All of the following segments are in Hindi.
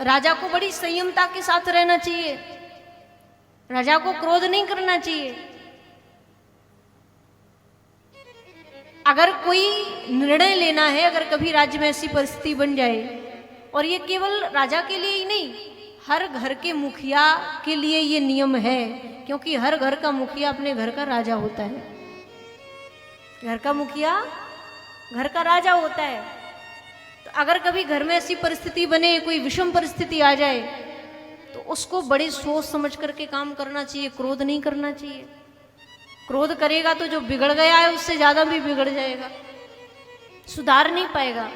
राजा को बड़ी संयमता के साथ रहना चाहिए, राजा को क्रोध नहीं करना चाहिए। अगर कोई निर्णय लेना है, अगर कभी राज्य में ऐसी परिस्थिति बन जाए, और ये केवल राजा के लिए ही नहीं, हर घर के मुखिया के लिए ये नियम है, क्योंकि हर घर का मुखिया अपने घर का राजा होता है। घर का मुखिया घर का राजा होता है। तो अगर कभी घर में ऐसी परिस्थिति बने, कोई विषम परिस्थिति आ जाए, तो उसको बड़ी सोच समझ करके काम करना चाहिए, क्रोध नहीं करना चाहिए। क्रोध करेगा तो जो बिगड़ गया है उससे ज्यादा भी बिगड़ जाएगा, सुधार नहीं पाएगा।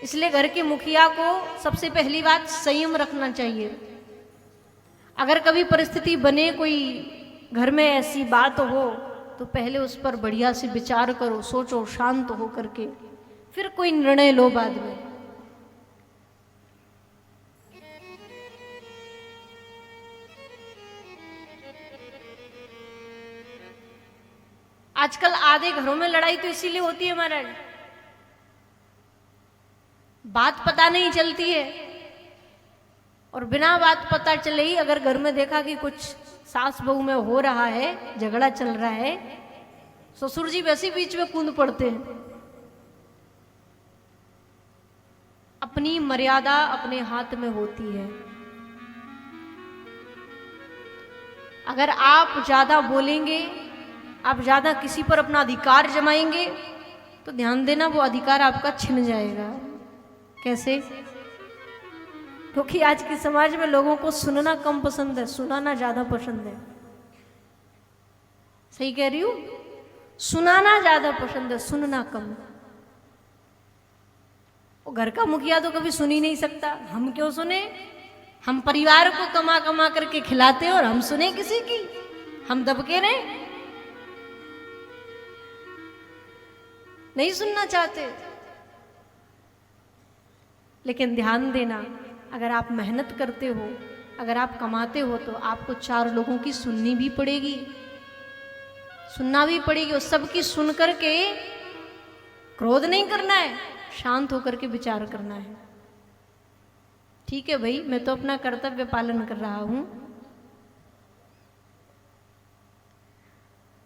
इसलिए घर के मुखिया को सबसे पहली बात संयम रखना चाहिए। अगर कभी परिस्थिति बने, कोई घर में ऐसी बात हो, तो पहले उस पर बढ़िया से विचार करो, सोचो शांत हो करके, फिर कोई निर्णय लो बाद में। आजकल आधे घरों में लड़ाई तो इसीलिए होती है महाराज, बात पता नहीं चलती है, और बिना बात पता चले ही अगर घर में देखा कि कुछ सास बहू में हो रहा है, झगड़ा चल रहा है, ससुर जी वैसे बीच में कूद पड़ते हैं। अपनी मर्यादा अपने हाथ में होती है। अगर आप ज्यादा बोलेंगे, आप ज्यादा किसी पर अपना अधिकार जमाएंगे, तो ध्यान देना वो अधिकार आपका छिन जाएगा। कैसे? क्योंकि आज के समाज में लोगों को सुनना कम पसंद है, सुनाना ज्यादा पसंद है। सही कह रही हूं? सुनाना ज्यादा पसंद है, सुनना कम। वो घर का मुखिया तो कभी सुन ही नहीं सकता। हम क्यों सुने? हम परिवार को कमा कमा करके खिलाते हैं, और हम सुने किसी की? हम दबके रहे, नहीं सुनना चाहते। लेकिन ध्यान देना, अगर आप मेहनत करते हो, अगर आप कमाते हो, तो आपको 4 लोगों की सुननी भी पड़ेगी, सुनना भी पड़ेगी। और सबकी सुन करके क्रोध नहीं करना है, शांत होकर के विचार करना है। ठीक है भाई, मैं तो अपना कर्तव्य पालन कर रहा हूं।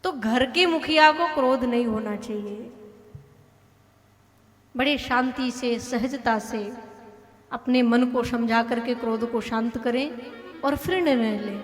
तो घर के मुखिया को क्रोध नहीं होना चाहिए। बड़े शांति से, सहजता से अपने मन को समझा करके क्रोध को शांत करें, और फिर निर्णय लें।